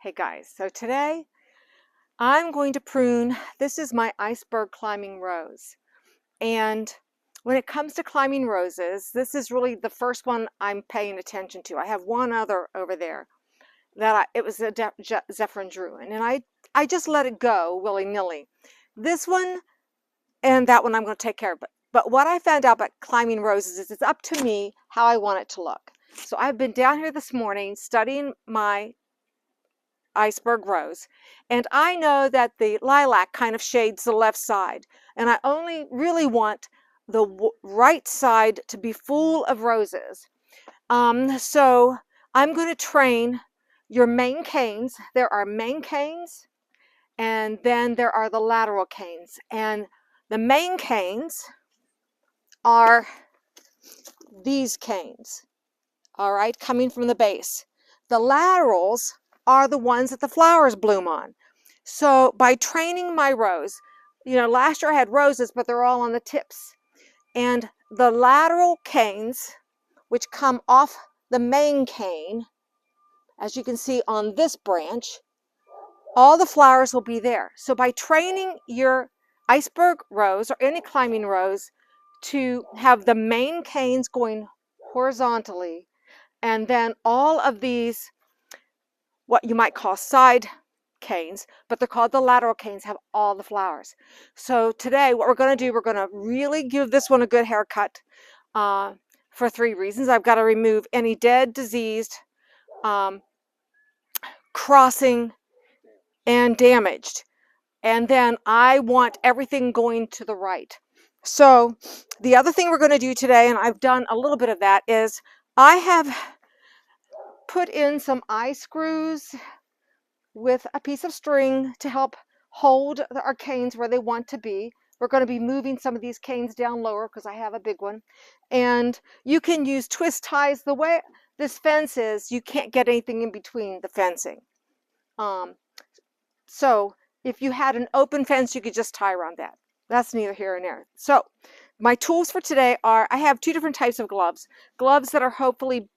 Hey guys, so today I'm going to prune. This is my Iceberg climbing rose. And when it comes to climbing roses, this is really the first one I'm paying attention to. I have one other over there that it was a Zephyrin Druin, and I just let it go willy-nilly. This one and that one I'm going to take care of. But what I found out about climbing roses is it's up to me how I want it to look. So I've been down here this morning studying my Iceberg rose, and I know that the lilac kind of shades the left side, and I only really want the right side to be full of roses. So I'm going to train your main canes. There are main canes, and then there are the lateral canes, and the main canes are these canes, all right, coming from the base. The laterals are the ones that the flowers bloom on. So by training my rose, last year I had roses, but they're all on the tips. And the lateral canes, which come off the main cane, as you can see on this branch, all the flowers will be there. So by training your Iceberg rose or any climbing rose to have the main canes going horizontally, and then all of these, what you might call side canes, but they're called the lateral canes, have all the flowers. So today what we're going to do, we're going to really give this one a good haircut for 3 reasons. I've got to remove any dead, diseased, crossing, and damaged. And then I want everything going to the right. So the other thing we're going to do today, and I've done a little bit of that, is I have put in some eye screws with a piece of string to help hold our canes where they want to be. We're going to be moving some of these canes down lower because I have a big one. And you can use twist ties. The way this fence is, you can't get anything in between the fencing. So if you had an open fence, you could just tie around that. That's neither here nor there. So my tools for today are, I have 2 different types of gloves. Gloves that are hopefully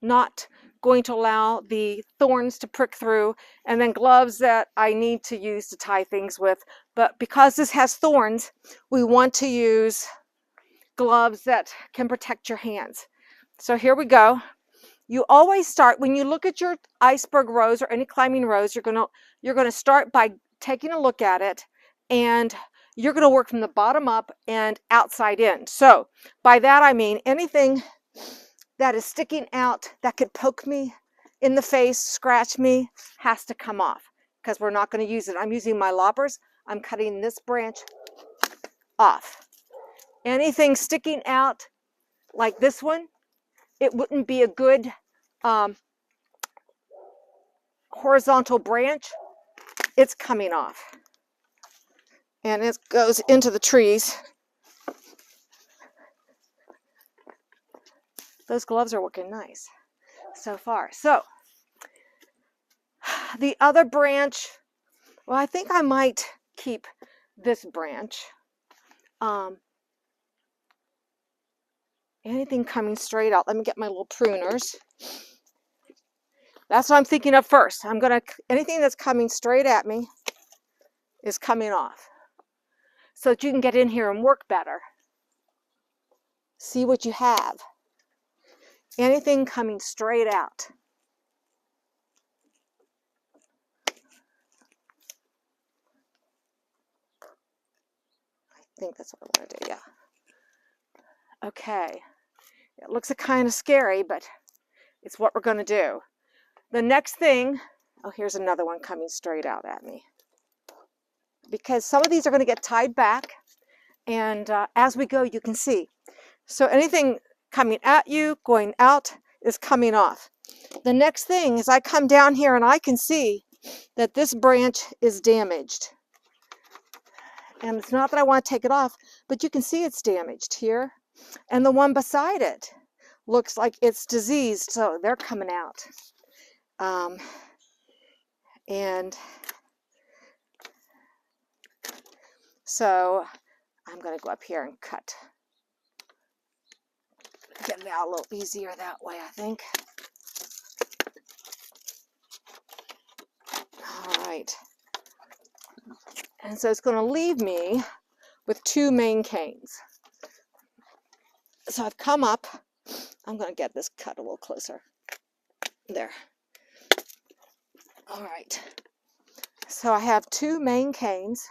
not going to allow the thorns to prick through, and then gloves that I need to use to tie things with. But because this has thorns, we want to use gloves that can protect your hands. So here we go. You always start, when you look at your Iceberg rose or any climbing rose, you're gonna start by taking a look at it, and you're gonna work from the bottom up and outside in. So by that I mean anything that is sticking out that could poke me in the face, scratch me, has to come off, because we're not going to use it. I'm using my loppers. I'm cutting this branch off. Anything sticking out like this one, it wouldn't be a good horizontal branch. It's coming off. And it goes into the trees. Those gloves are working nice so far. So the other branch, well, I think I might keep this branch. Anything coming straight out. Let me get my little pruners. That's what I'm thinking of first. Anything that's coming straight at me is coming off, so that you can get in here and work better. See what you have. Anything coming straight out. I think that's what I want to do, yeah. Okay. It looks kind of scary, but it's what we're going to do. The next thing, oh, here's another one coming straight out at me. Because some of these are going to get tied back, and as we go, you can see. So anything coming at you, going out, is coming off. The next thing is I come down here and I can see that this branch is damaged. And it's not that I want to take it off, but you can see it's damaged here. And the one beside it looks like it's diseased, so they're coming out. And so I'm going to go up here and cut. Get it out a little easier that way, I think. right. And so it's going to leave me with 2 main canes. So I've come up. I'm going to get this cut a little closer. There. All right. So I have 2 main canes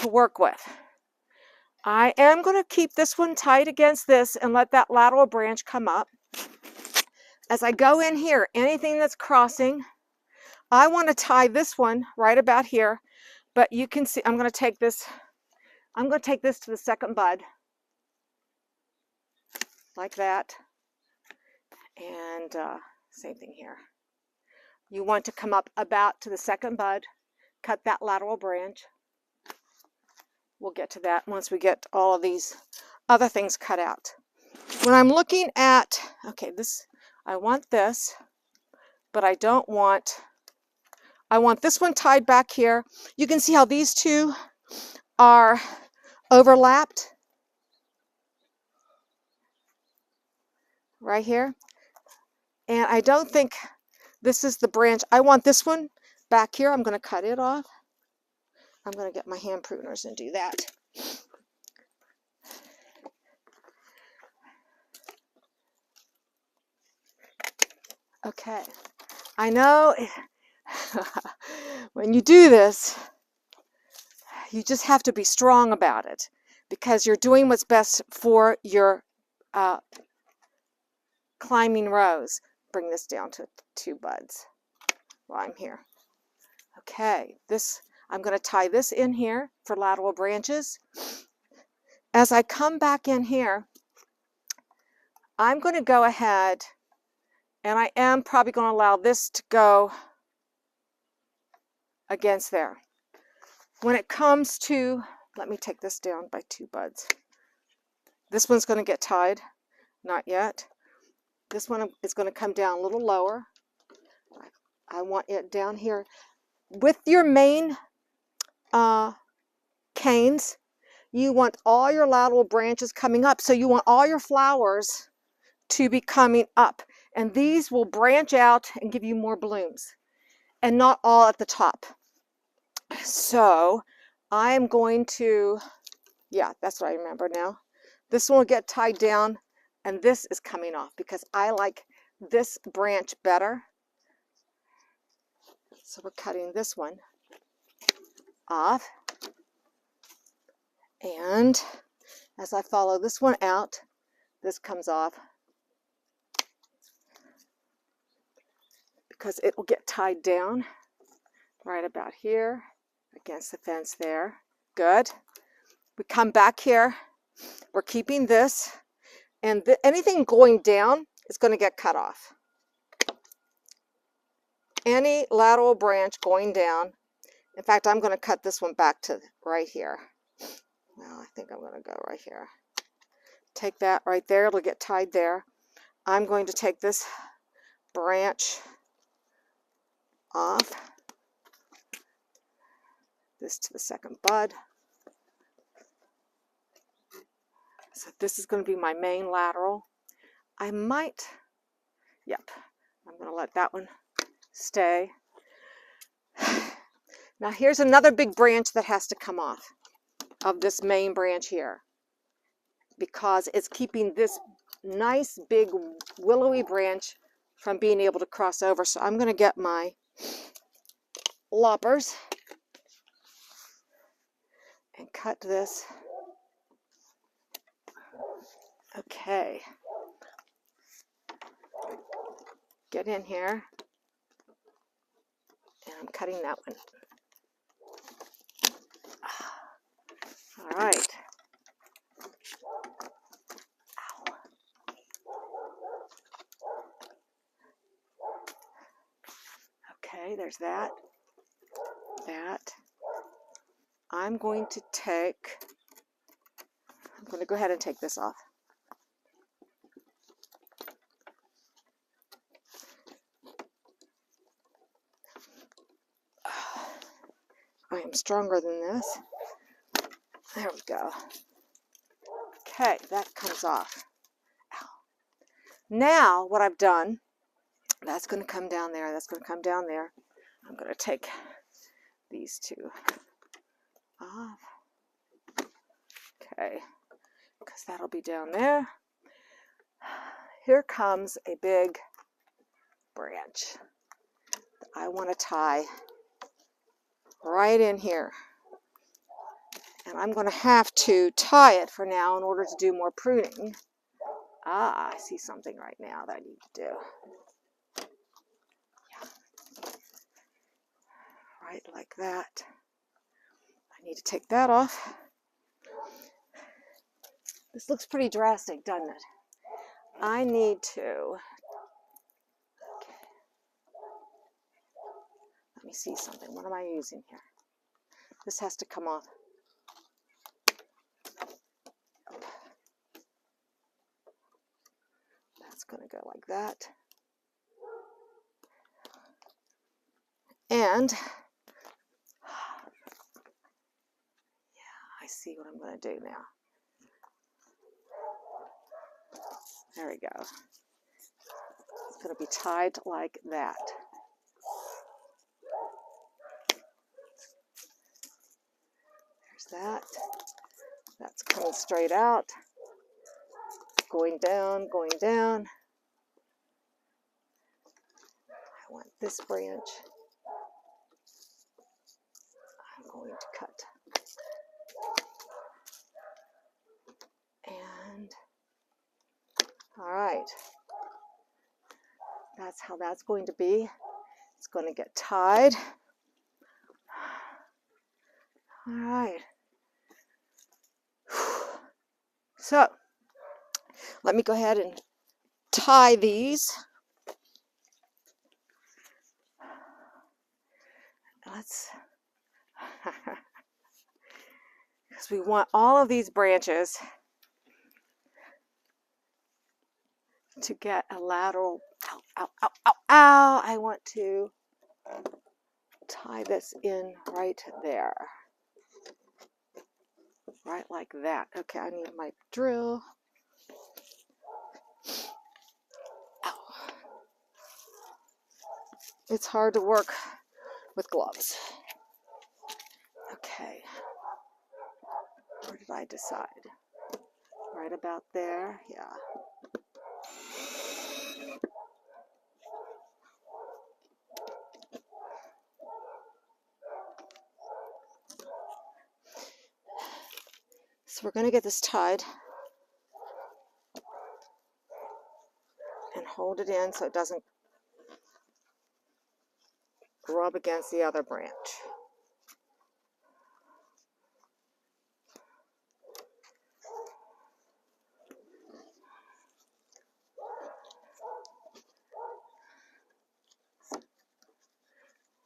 to work with. I am going to keep this one tight against this and let that lateral branch come up. As I go in here, anything that's crossing, I want to tie this one right about here, but you can see I'm going to take this to the second bud, like that, and same thing here. You want to come up about to the second bud, cut that lateral branch. We'll get to that once we get all of these other things cut out. When I'm looking at, okay, this, I want this, but I don't want, I want this one tied back here. You can see how these 2 are overlapped right here. And I don't think this is the branch. I want this one back here. I'm going to cut it off. I'm going to get my hand pruners and do that. Okay, I know when you do this, you just have to be strong about it because you're doing what's best for your climbing rows. Bring this down to 2 buds while I'm here. Okay, this, I'm going to tie this in here for lateral branches. As I come back in here, I'm going to go ahead and I am probably going to allow this to go against there. When it comes to, let me take this down by 2 buds. This one's going to get tied, not yet. This one is going to come down a little lower. I want it down here. With your main canes, you want all your lateral branches coming up. So you want all your flowers to be coming up. And these will branch out and give you more blooms. And not all at the top. So I am going to, yeah, that's what I remember now. This one will get tied down and this is coming off because I like this branch better. So we're cutting this one off. And as I follow this one out, this comes off because it will get tied down right about here against the fence there. Good. We come back here. We're keeping this. And anything going down is going to get cut off. Any lateral branch going down. In fact, I'm going to cut this one back to right here. Well, I think I'm going to go right here. Take that right there. It'll get tied there. I'm going to take this branch off. This to the second bud. So this is going to be my main lateral. I might, yep, I'm going to let that one stay. Now here's another big branch that has to come off of this main branch here because it's keeping this nice big willowy branch from being able to cross over. So I'm going to get my loppers and cut this. Okay, get in here, and I'm cutting that one. All right. Ow. Okay, there's that. I'm going to go ahead and take this off. I am stronger than this. There we go. Okay, that comes off. Ow. Now, what I've done, that's going to come down there. That's going to come down there. I'm going to take these two off. Okay, because that'll be down there. Here comes a big branch that I want to tie right in here. And I'm going to have to tie it for now in order to do more pruning. Ah, I see something right now that I need to do. Yeah. Right like that. I need to take that off. This looks pretty drastic, doesn't it? I need to. Okay. Let me see something. What am I using here? This has to come off. That's going to go like that. And yeah, I see what I'm going to do now. There we go. It's going to be tied like that. There's that. That's coming straight out. Going down, going down. I want this branch. I'm going to cut. And all right. That's how that's going to be. It's going to get tied. All right. So let me go ahead and tie these. Let's, because we want all of these branches to get a lateral. Ow, ow, ow, ow, ow. I want to tie this in right there. Right like that. Okay, I need my drill. Ow. It's hard to work with gloves. Okay. Where did I decide? Right about there? Yeah. So we're going to get this tied and hold it in so it doesn't rub against the other branch.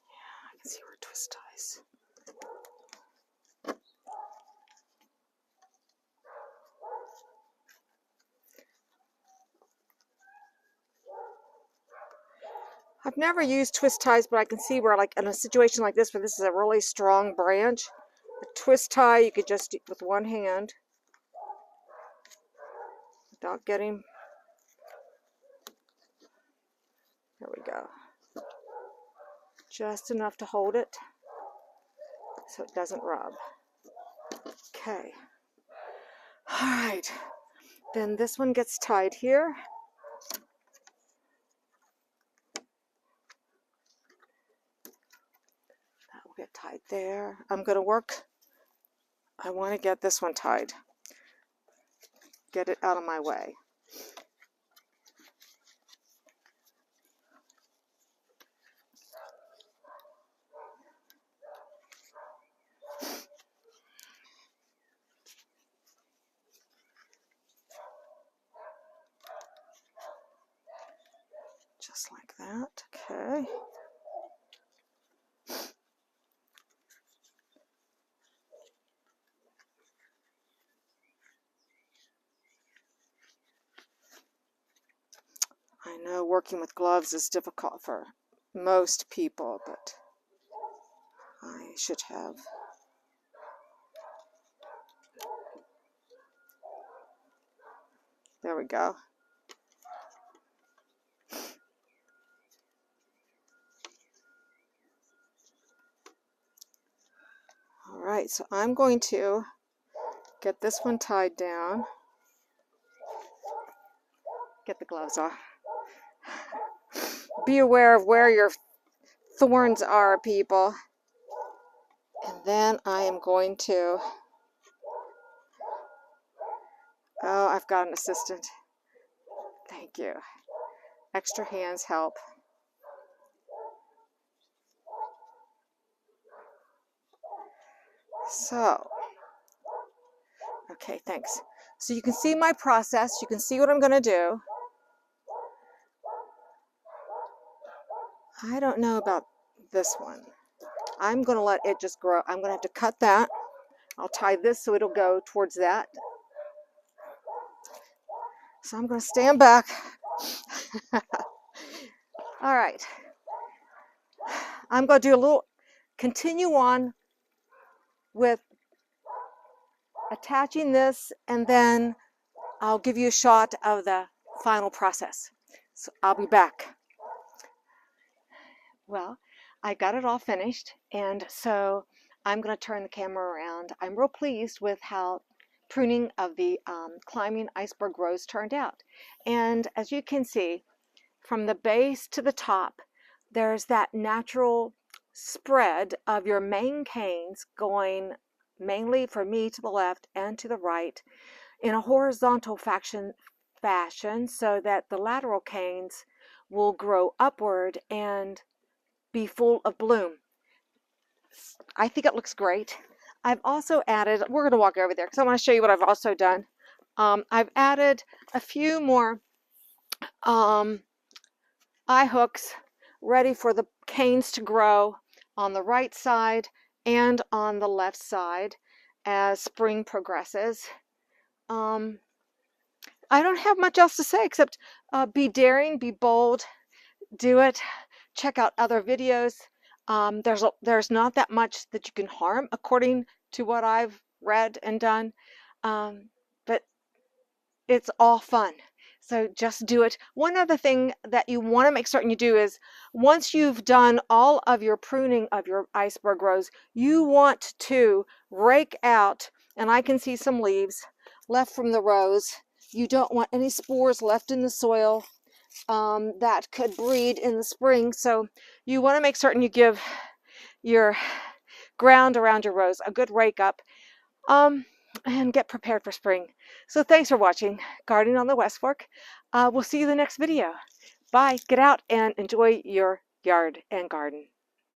Yeah, I can see where it twist ties. I've never used twist ties, but I can see where, like in a situation like this, where this is a really strong branch, a twist tie you could just do with one hand without getting. There we go. Just enough to hold it so it doesn't rub. Okay. All right. Then this one gets tied here. That will get tied there. I'm going to work. I want to get this one tied. Get it out of my way. Just like that. Okay. I know working with gloves is difficult for most people, but I should have. There we go. right, so I'm going to get this one tied down. Get the gloves off. Be aware of where your thorns are, people. And then I am going to, oh, I've got an assistant. Thank you. Extra hands help. So, okay, thanks. So you can see my process. You can see what I'm going to do. I don't know about this one. I'm going to let it just grow. I'm going to have to cut that. I'll tie this so it'll go towards that. So I'm going to stand back. All right. I'm going to do a little, continue on with attaching this, and then I'll give you a shot of the final process. So I'll be back. Well, I got it all finished, and so I'm going to turn the camera around. I'm real pleased with how pruning of the climbing iceberg rose turned out. And as you can see, from the base to the top, there's that natural spread of your main canes going mainly for me to the left and to the right in a horizontal fashion so that the lateral canes will grow upward and be full of bloom. I think it looks great. I've also added, we're going to walk over there because I want to show you what I've also done. I've added a few more eye hooks ready for the canes to grow on the right side and on the left side as spring progresses. I don't have much else to say except be daring, be bold, do it. Check out other videos. There's not that much that you can harm according to what I've read and done, but it's all fun. So just do it. One other thing that you want to make certain you do is once you've done all of your pruning of your iceberg rose, you want to rake out, and I can see some leaves left from the rose. You don't want any spores left in the soil that could breed in the spring. So you want to make certain you give your ground around your rose a good rake up and get prepared for spring. So thanks for watching Gardening on the West Fork. We'll see you in the next video. Bye. Get out and enjoy your yard and garden.